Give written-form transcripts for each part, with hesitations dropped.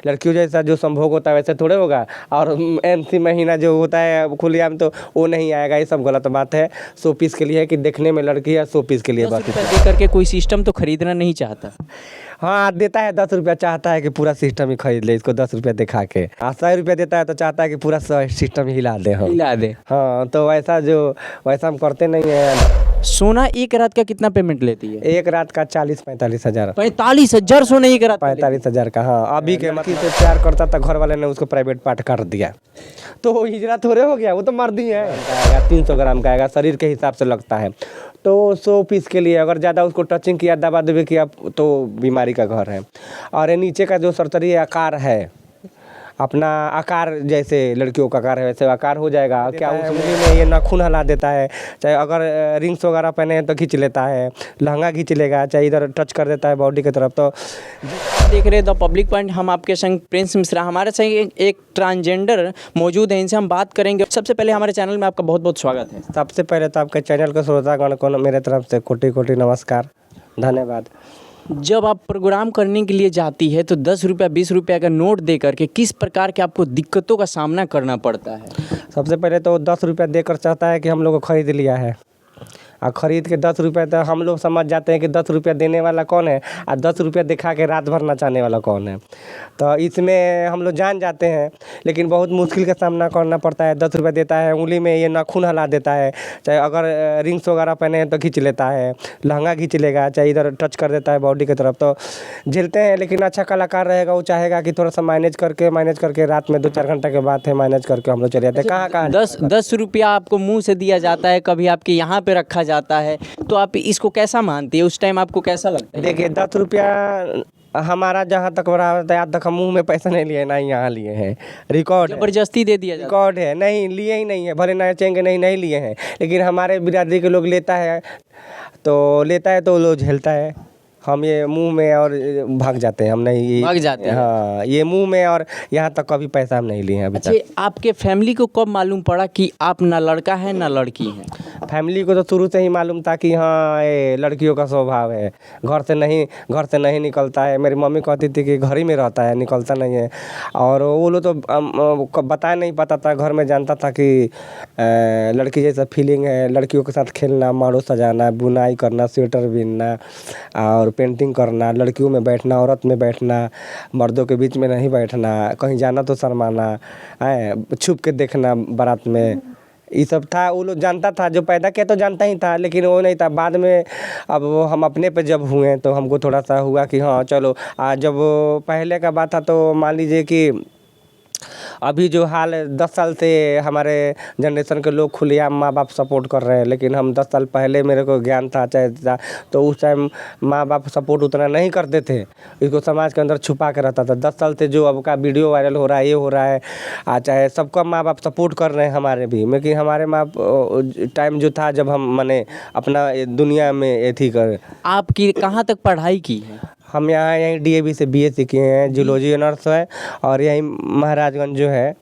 लड़कियों जैसा जो संभोग होता है वैसे थोड़े होगा, और MC महीना जो होता है खुलेआम तो वो नहीं आएगा। ये सब गलत बात है। 100 पीस के लिए है कि देखने में लड़की है, 100 पीस के लिए 10 बात रुपये दे करके कोई सिस्टम तो खरीदना नहीं चाहता। हाँ देता है 10 रुपया, चाहता है कि पूरा सिस्टम ही खरीद ले इसको 10 रुपया दिखा के। 100 रुपया देता है तो चाहता है कि पूरा सिस्टम ही हिला दे हम। हिला दे। हाँ तो वैसा हम करते नहीं हैं। सोना एक रात का कितना पेमेंट लेती है? एक रात का 40-45 हज़ार। 45,000 सोना एक रात का लेती है? 45 हज़ार का। हाँ अभी के लड़की से प्यार करता था, घर वाले ने उसको प्राइवेट पार्ट कर दिया तो वो हिजरा थोड़े हो गया, वो तो मर्दी है। 300 ग्राम का आएगा, शरीर के हिसाब से लगता है। तो 100 पीस के लिए अगर ज़्यादा उसको टचिंग किया, दबा दबी किया तो बीमारी का घर है। और ये नीचे का जो सरतरी आकार है, अपना आकार जैसे लड़कियों का आकार है वैसे आकार हो जाएगा। क्या उंगली में ये नाखून हिला देता है, चाहे अगर रिंग्स वगैरह पहने हैं तो खींच लेता है, लहंगा खींच लेगा, चाहे इधर टच कर देता है बॉडी की तरफ। तो आप देख रहे द पब्लिक पॉइंट, हम आपके संग प्रिंस मिश्रा, हमारे संग एक ट्रांसजेंडर मौजूद है, इनसे हम बात करेंगे। सबसे पहले हमारे चैनल में आपका बहुत बहुत स्वागत है। सबसे पहले तो आपके चैनल के श्रोतागण को मेरे तरफ से कोटि कोटि नमस्कार, धन्यवाद। जब आप प्रोग्राम करने के लिए जाती है तो 10 रुपया 20 रुपया का नोट दे करके किस प्रकार के आपको दिक्कतों का सामना करना पड़ता है? सबसे पहले तो 10 रुपया देकर चाहता है कि हम लोग को खरीद लिया है, और ख़रीद के 10 रुपये तो हम लोग समझ जाते हैं कि 10 रुपया देने वाला कौन है और 10 रुपया दिखा के रात भर नचाने वाला कौन है। तो इसमें हम लोग जान जाते हैं, लेकिन बहुत मुश्किल का सामना करना पड़ता है। 10 रुपया देता है, उंगली में ये नाखून हिला देता है, चाहे अगर रिंग्स वगैरह पहने हैं तो खींच लेता है, लहंगा खींच लेगा, चाहे इधर टच कर देता है बॉडी की तरफ। तो झेलते हैं, लेकिन अच्छा कलाकार रहेगा वो चाहेगा कि थोड़ा सा मैनेज करके रात में 2-4 घंटे के बाद है मैनेज करके हम लोग चले जाते हैं। कहाँ 10 रुपया आपको मुंह से दिया जाता है, कभी आपके यहाँ पे रखा जाता है, तो आप इसको कैसा मानती है? उस टाइम आपको कैसा लगता है? देखिए 10 रुपया हमारा जहाँ तक बड़ा होता है, आज तक हम मुँह में पैसा नहीं लिए, ना ही यहाँ लिए हैं। रिकॉर्ड जबरदस्ती दे दिया जाता रिकॉर्ड है, नहीं लिए ही नहीं है, भले नाचेंगे नहीं लिए हैं, लेकिन हमारे बिरादरी के लोग लेता है तो लोग झेलता है। हम ये मुंह में और भाग जाते हैं, हम नहीं भाग जाते हैं। हाँ ये मुंह में, और यहाँ तक कभी पैसा हम नहीं लिए हैं अभी तक। अच्छा, आपके फैमिली को कब मालूम पड़ा कि आप ना लड़का है ना लड़की है? फैमिली को तो शुरू से ही मालूम था कि हाँ ये लड़कियों का स्वभाव है, घर से नहीं निकलता है। मेरी मम्मी कहती थी कि घर ही में रहता है, निकलता नहीं है। और वो लोग तो बताया नहीं पता था, घर में जानता था कि लड़की जैसा फीलिंग है, लड़कियों के साथ खेलना, माड़ो सजाना, बुनाई करना, स्वेटर बुनना और पेंटिंग करना, लड़कियों में बैठना, औरत में बैठना, मर्दों के बीच में नहीं बैठना, कहीं जाना तो शर्माना है, छुप के देखना बारात में, ये सब था। वो लोग जानता था, जो पैदा किया तो जानता ही था, लेकिन वो नहीं था। बाद में अब वो हम अपने पे जब हुए तो हमको थोड़ा सा हुआ कि हाँ चलो। जब पहले का बात था तो मान लीजिए कि अभी जो हाल 10 साल से हमारे जनरेशन के लोग खुलेआम माँ बाप सपोर्ट कर रहे हैं, लेकिन हम 10 साल पहले मेरे को ज्ञान था चाहे था तो उस टाइम माँ बाप सपोर्ट उतना नहीं करते थे, इसको समाज के अंदर छुपा के रहता था। 10 साल से जो अब का वीडियो वायरल हो रहा है, ये हो रहा है, चाहे सबका माँ बाप सपोर्ट कर रहे हैं हमारे भी, लेकिन हमारे माँ टाइम जो था जब हम मैंने अपना दुनिया में एथी कर। आपकी कहाँ तक पढ़ाई की है? हम यहीं DAV से BSc किए हैं, जूलॉजी ऑनर्स है, और यहीं महाराजगंज जो है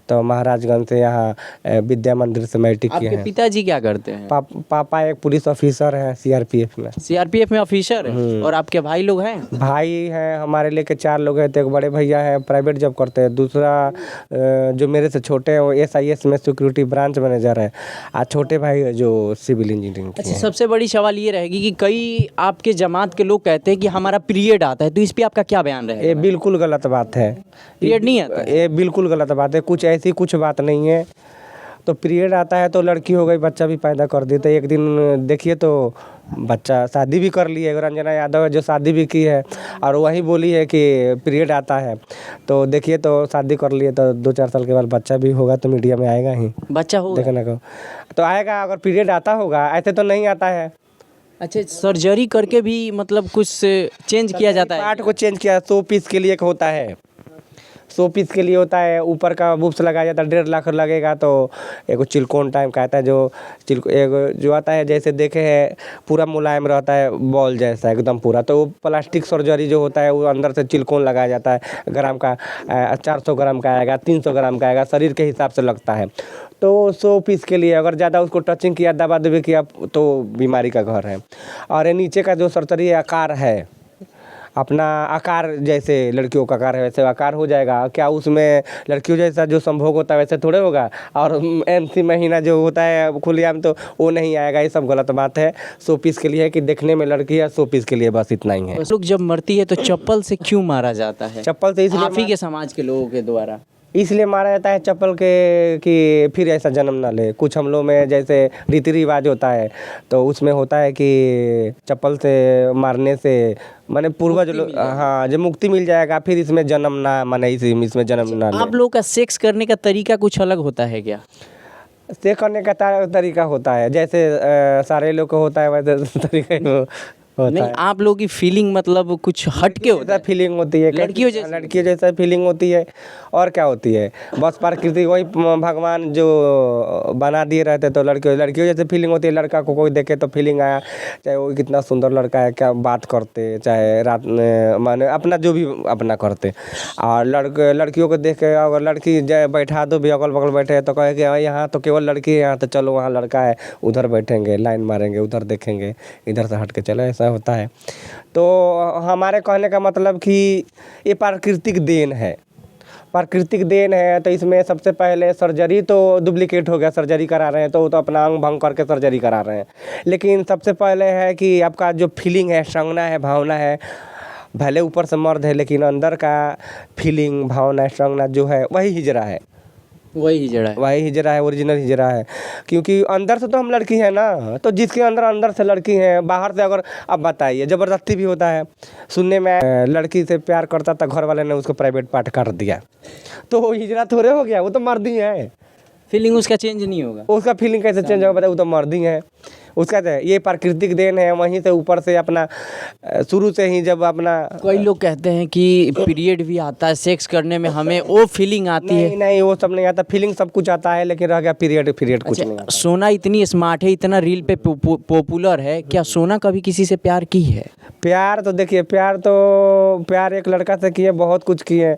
तो महाराजगंज से यहाँ विद्या मंदिर से मैट्रिक किए आपके हैं। पिताजी क्या करते हैं? पापा एक पुलिस ऑफिसर हैं CRPF में। CRPF में ऑफिसर है। और आपके भाई लोग हैं? भाई हैं हमारे लेके 4 लोग हैं। तो एक बड़े भैया हैं, प्राइवेट जॉब करते हैं। दूसरा जो मेरे से छोटे हैं वो SIS में सिक्योरिटी ब्रांच मैनेजर है। और छोटे भाई है जो सिविल इंजीनियरिंग। अच्छा, सबसे बड़ी सवाल ये रहेगी कि कई आपके जमात के लोग कहते हैं कि हमारा पीरियड आता है, तो इस पर आपका क्या बयान रहेगा? ये बिल्कुल गलत बात है। पीरियड नहीं आता? ये बिल्कुल गलत बात है, ऐसी कुछ बात नहीं है। तो पीरियड आता है तो लड़की हो गई, बच्चा भी पैदा कर देते। एक दिन देखिए तो बच्चा शादी भी कर ली है, रंजना यादव है जो शादी भी की है, और वही बोली है कि पीरियड आता है। तो देखिए तो शादी कर लिए तो 2-4 साल के बाद बच्चा भी होगा तो मीडिया में आएगा ही, बच्चा होगा देखने को तो आएगा। अगर पीरियड आता होगा, ऐसे तो नहीं आता है। अच्छा, सर्जरी करके भी मतलब कुछ चेंज किया जाता है? पार्ट को चेंज किया 100 पीस के लिए होता है, 100 पीस के लिए होता है। ऊपर का बुप्स लगाया जाता है, 1.5 लाख लगेगा। तो एक चिलकोन टाइम का आता है जो आता है, जैसे देखे है पूरा मुलायम रहता है, बॉल जैसा एकदम पूरा। तो वो प्लास्टिक सर्जरी जो होता है वो अंदर से चिलकोन लगाया जाता है, ग्राम का 400 ग्राम का आएगा, 300 ग्राम का आएगा, शरीर के हिसाब से लगता है। तो 100 पीस के लिए अगर ज़्यादा उसको टचिंग किया, दबा दबी किया तो बीमारी का घर है। और ये नीचे का जो सरतरी आकार है, अपना आकार जैसे लड़कियों का आकार है वैसे आकार हो जाएगा क्या, उसमें लड़कियों जैसा जो संभोग होता है वैसे थोड़े होगा। और MC महीना जो होता है खुलेआम तो वो नहीं आएगा। ये सब गलत बात है। 100 पीस के लिए है कि देखने में लड़की है, 100 पीस के लिए बस इतना ही है। लोग जब मरती है तो चप्पल से क्यों मारा जाता है? चप्पल से आप ही के समाज के लोगों के द्वारा इसलिए मारा जाता है चप्पल के कि फिर ऐसा जन्म ना ले। कुछ हम लोग में जैसे रीति रिवाज होता है तो उसमें होता है कि चप्पल से मारने से माने पूर्वज लोग, हाँ, जब मुक्ति मिल जाएगा फिर इसमें जन्म ना माने इसमें जन्म ना ले। आप लोग का सेक्स करने का तरीका कुछ अलग होता है क्या? से करने का तरीका होता है जैसे सारे लोग को होता है वैसे तरीका ही होता नहीं, है। आप लोगों की फीलिंग मतलब कुछ हटके होता जैसा है। फीलिंग होती है लड़कियों जैसा फीलिंग होती है। और क्या होती है, बस प्रकृति वही भगवान जो बना दिए रहते तो लड़कियों जैसे फीलिंग होती है। लड़का को कोई देखे तो फीलिंग आया, चाहे वो कितना सुंदर लड़का है, क्या बात करते, चाहे रात में माने अपना जो भी अपना करते। और लड़कियों को देख के अगर लड़की बैठा दो भी अगल बगल बैठे तो कहे कि यहाँ तो केवल लड़की है, यहाँ तो चलो वहाँ लड़का है, उधर बैठेंगे, लाइन मारेंगे, उधर देखेंगे, इधर से हट के चले, ऐसा होता है। तो हमारे कहने का मतलब कि ये प्राकृतिक देन है, प्राकृतिक देन है। तो इसमें सबसे पहले सर्जरी तो डुप्लीकेट हो गया, सर्जरी करा रहे हैं तो वो तो अपना अंग भंग करके सर्जरी करा रहे हैं। लेकिन सबसे पहले है कि आपका जो फीलिंग है, संगना है, भावना है, भले ऊपर से मर्द है लेकिन अंदर का फीलिंग, भावना, संगना जो है वही हिजड़ा है, वही हिजड़ा है, ओरिजिनल हिजड़ा है। क्योंकि अंदर से तो हम लड़की हैं ना, तो जिसके अंदर से लड़की हैं, बाहर से अगर आप बताइए, ज़बरदस्ती भी होता है। सुनने में लड़की से प्यार करता था, घर वाले ने उसको प्राइवेट पार्ट कर दिया तो वो हिजड़ा थोड़े हो गया, वो तो मर्द ही है। फीलिंग उसका चेंज नहीं होगा। उसका फीलिंग कैसे चेंज होगा, बताइए, वो तो मर्द ही है। उसका ये प्राकृतिक देन है, वहीं से ऊपर से अपना शुरू से ही जब अपना कई लोग कहते हैं कि पीरियड भी आता है सेक्स करने में, हमें वो फीलिंग आती है। नहीं, वो सब नहीं आता। फीलिंग सब कुछ आता है लेकिन रह गया पीरियड कुछ नहीं आता। सोना इतनी स्मार्ट है, इतना रील पे पॉपुलर है, क्या सोना कभी किसी से प्यार की है? प्यार तो देखिए, प्यार एक लड़का से किए, बहुत कुछ किए।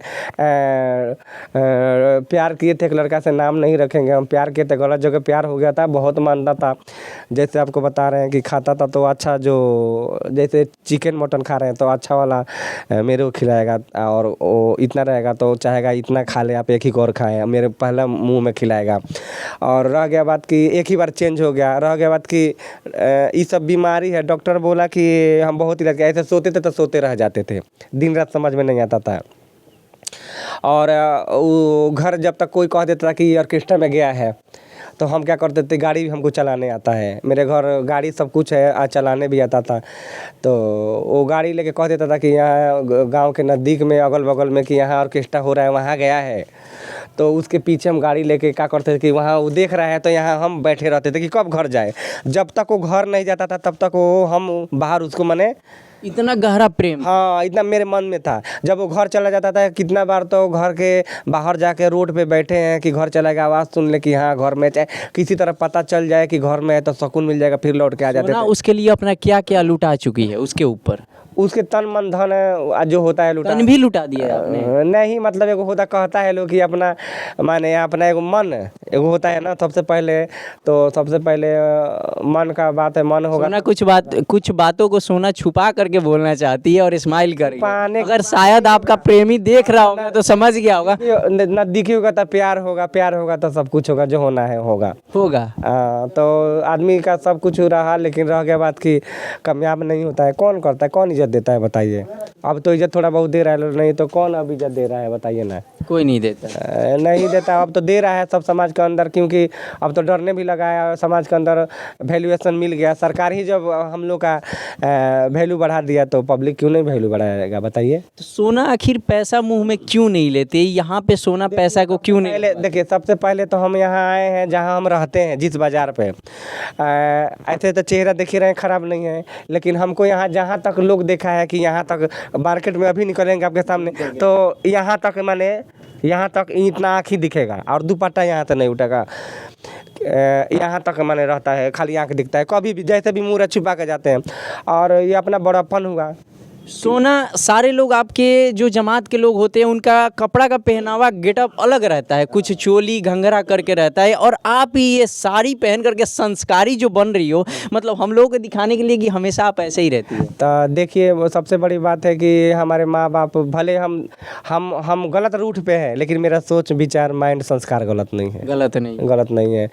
प्यार किए थे एक लड़का से, नाम नहीं रखेंगे हम। प्यार किए थे, गलत जगह प्यार हो गया था, बहुत मानता था। जैसे आपको बता रहे हैं कि खाता था तो अच्छा, जो जैसे चिकन मटन खा रहे हैं तो अच्छा वाला मेरे को खिलाएगा, और वो इतना रहेगा तो चाहेगा इतना खा ले, आप एक ही और खाएं, मेरे पहला मुंह में खिलाएगा। और रह गया बात कि एक ही बार चेंज हो गया, रह गया बात कि ये सब बीमारी है। डॉक्टर बोला कि हम बहुत ही ऐसे सोते थे तो सोते रह जाते थे, दिन रात समझ में नहीं आता था। और वो घर जब तक कोई कह देता था कि ऑर्केस्ट्रा में गया है तो हम क्या करते थे, गाड़ी भी हमको चलाने आता है, मेरे घर गाड़ी सब कुछ है, आज चलाने भी आता था। तो वो गाड़ी लेके कह देता था कि यहाँ गांव के नज़दीक में अगल बगल में कि यहाँ ऑर्केस्ट्रा हो रहा है, वहाँ गया है। तो उसके पीछे हम गाड़ी लेके क्या करते थे कि वहाँ वो देख रहा है तो यहाँ हम बैठे रहते थे कि कब घर जाए। जब तक वो घर नहीं जाता था तब तक वो हम बाहर उसको मने इतना गहरा प्रेम, हाँ, इतना मेरे मन में था। जब वो घर चला जाता था, कितना बार तो घर के बाहर जाके रोड पे बैठे हैं कि घर चला गया, आवाज़ सुन ले कि हाँ घर में, चाहे किसी तरह पता चल जाए कि घर में है तो सुकून मिल जाएगा, फिर लौट के आ जाते थे। उसके लिए अपना क्या क्या लुटा चुकी है उसके ऊपर? उसके तन मन धन जो होता है लुटा, तन भी लुटा दिया आपने? नहीं, मतलब एगो होता, कहता है लोग कि अपना माने अपना एगो मन एगो होता है ना, सबसे पहले मन का बात है, मन होगा सोना कुछ बातों को सोना छुपा करके बोलना चाहती है और स्माइल करके। अगर शायद आपका प्रेमी देख रहा होगा तो समझ गया होगा, नजदीकी होगा तो प्यार होगा तो सब कुछ होगा, जो होना है होगा। तो आदमी का सब कुछ रहा, लेकिन रह गया बात कि कामयाब नहीं होता है। कौन करता है, कौन इज्जत देता है बताइए? अब तो इज्जत थोड़ा बहुत दे रहा है, नहीं तो कौन अब इज्जत दे रहा है बताइए ना? कोई नहीं देता, नहीं देता। अब तो दे रहा है सब समाज के अंदर, क्योंकि अब तो डरने भी लगा है, समाज के अंदर वैल्यूएशन मिल गया। सरकार ही जब हम लोग का वैल्यू बढ़ा दिया तो पब्लिक क्यों नहीं वैल्यू बढ़ाएगा बताइए? तो सोना आखिर पैसा मुंह में क्यों नहीं लेते? यहाँ पे सोना पैसा को क्यों नहीं? देखिए, सबसे पहले तो हम यहाँ आए हैं जहाँ हम रहते हैं, जिस बाज़ार पे, ऐसे तो चेहरा देख रहे हैं ख़राब नहीं है, लेकिन हमको यहाँ जहाँ तक लोग देखा है कि यहाँ तक मार्केट में अभी निकलेंगे आपके सामने तो यहाँ तक माने यहाँ तक इतना आँख ही दिखेगा और दुपट्टा यहाँ से नहीं उठेगा, यहाँ तक माने रहता है, खाली आँख दिखता है। कभी भी जैसे भी मुँह छुपा के जाते हैं। और ये अपना बड़ापन हुआ, सोना सारे लोग आपके जो जमात के लोग होते हैं उनका कपड़ा का पहनावा गेटअप अलग रहता है, कुछ चोली घंघरा करके रहता है, और आप ही ये साड़ी पहन करके संस्कारी जो बन रही हो, मतलब हम लोगों को दिखाने के लिए कि हमेशा आप ऐसे ही रहती है। तो देखिए वो सबसे बड़ी बात है कि हमारे माँ बाप भले हम गलत रूट पे हैं, लेकिन मेरा सोच विचार माइंड संस्कार गलत नहीं है, गलत नहीं है।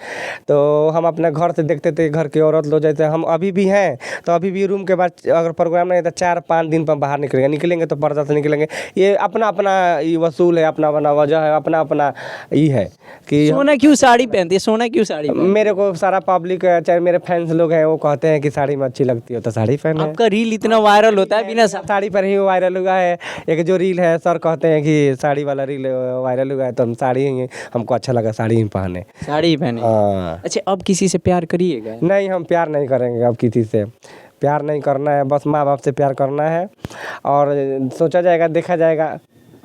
तो हम अपने घर से देखते थे, घर की औरत लोग जैसे हम अभी भी हैं, तो अभी भी रूम के बाद अगर प्रोग्राम नहीं तो 4-5 दिन पर बाहर निकलेंगे तो पर्दा से निकलेंगे। ये अपना अपना ये वसूल है, अपना अपना वजह है, अपना अपना ये है कि सोना क्यों साड़ी पहनती है, सोना क्यों साड़ी पहनती है? मेरे को सारा पब्लिक चाहे मेरे फैंस लोग हैं वो कहते हैं कि साड़ी में अच्छी लगती हो तो साड़ी पहने। आपका रील इतना वायरल होता है बिना साड़ी पर ही वायरल हुआ है। एक जो रील है, सर कहते हैं कि साड़ी वाला रील वायरल हुआ है तो हम साड़ी ही, हमको अच्छा लगा साड़ी ही पहने। साड़ी ही पहने। हाँ। अच्छा, अब किसी से प्यार करिएगा? नहीं, हम प्यार नहीं करेंगे, अब किसी से प्यार नहीं करना है, बस माँ बाप से प्यार करना है और सोचा जाएगा, देखा जाएगा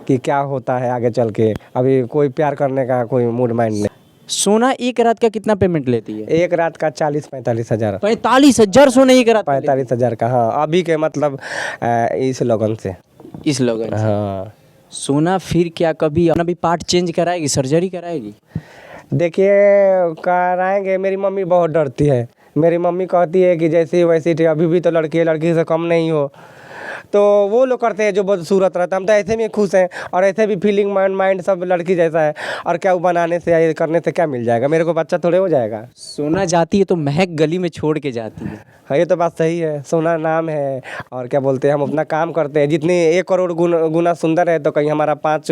कि क्या होता है आगे चल के। अभी कोई प्यार करने का कोई मूड माइंड नहीं। सोना एक रात का कितना पेमेंट लेती है? एक रात का 40-45 हज़ार। 45,000 सोना एक रात? 45 हज़ार का, हाँ, अभी के मतलब इस लगन से। इस लगन से। हाँ। सोना फिर क्या कभी अपना भी पार्ट चेंज कराएगी, सर्जरी कराएगी? देखिए कराएंगे, मेरी मम्मी बहुत डरती है। मेरी मम्मी कहती है कि जैसे वैसे ही, अभी भी तो लड़की है, लड़की से कम नहीं हो। तो वो लोग करते हैं जो बदसूरत रहता है, हम तो ऐसे में खुश हैं और ऐसे भी फीलिंग माइंड सब लड़की जैसा है। और क्या वो बनाने से या करने से क्या मिल जाएगा, मेरे को बच्चा थोड़े हो जाएगा। सोना जाती है तो महक गली में छोड़ के जाती है। हाँ, ये तो बात सही है, सोना नाम है और क्या बोलते हैं, हम अपना काम करते हैं। जितनी 1 करोड़ गुना सुंदर है तो कहीं हमारा 5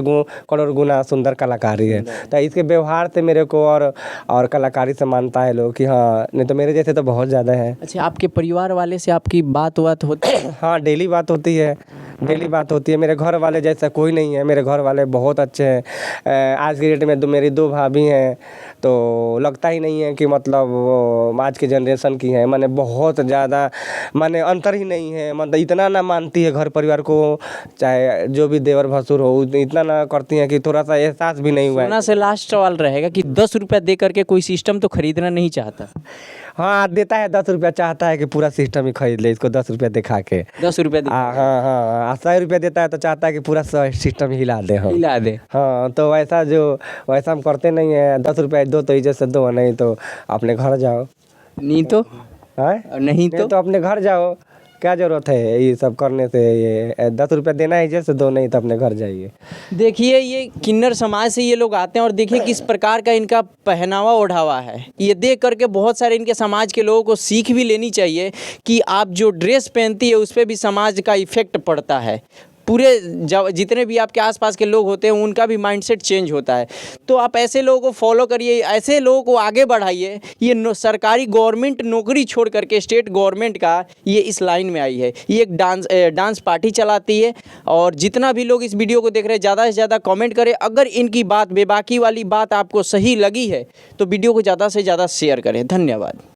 करोड़ गुना सुंदर कलाकारी है। तो इसके व्यवहार से मेरे को और कलाकारी से मानता है लोग कि हाँ, नहीं तो मेरे जैसे तो बहुत ज़्यादा है। अच्छा, आपके परिवार वाले से आपकी बात होती है? हाँ, डेली बात होती है, डेली बात होती है। मेरे घर वाले जैसा कोई नहीं है, मेरे घर वाले बहुत अच्छे हैं। आज की डेट में मेरी 2 भाभी हैं, तो लगता ही नहीं है कि मतलब वो आज के जनरेशन की है। माने बहुत ज़्यादा, माने अंतर ही नहीं है, मतलब इतना ना मानती है घर परिवार को, चाहे जो भी देवर भसुर हो, इतना ना करती हैं कि थोड़ा सा एहसास भी नहीं हुआ है। सोना से लास्ट सवाल रहेगा कि 10 रुपया दे करके कोई सिस्टम तो खरीदना नहीं चाहता? हाँ, देता है 10 रुपया, चाहता है कि पूरा सिस्टम ही खरीद ले इसको 10 रुपया दिखा के। 10 रुपया हाँ, 100 रुपया देता है तो चाहता है कि पूरा सिस्टम हिला दे हम। हिला दे। हाँ, तो वैसा हम करते नहीं है। 10 रुपया दो तो इज्जत से दो, नहीं तो अपने घर जाओ। नहीं तो हाँ, नहीं तो अपने घर जाओ, क्या ज़रूरत है ये सब करने से। ये 10 रुपया देना है इज्जत से दो, नहीं तो अपने घर जाइए। देखिए, ये किन्नर समाज से ये लोग आते हैं और देखिए किस प्रकार का इनका पहनावा ओढ़ावा है। ये देख करके बहुत सारे इनके समाज के लोगों को सीख भी लेनी चाहिए कि आप जो ड्रेस पहनती है उस पर भी समाज का इफ़ेक्ट पड़ता है। पूरे जितने भी आपके आसपास के लोग होते हैं उनका भी माइंडसेट चेंज होता है। तो आप ऐसे लोगों को फॉलो करिए, ऐसे लोगों को आगे बढ़ाइए। ये सरकारी गवर्नमेंट नौकरी छोड़ करके स्टेट गवर्नमेंट का ये इस लाइन में आई है। ये एक डांस पार्टी चलाती है। और जितना भी लोग इस वीडियो को देख रहे हैं, ज़्यादा से ज़्यादा कमेंट करें। अगर इनकी बात बेबाकी वाली बात आपको सही लगी है तो वीडियो को ज़्यादा से ज़्यादा शेयर करें। धन्यवाद।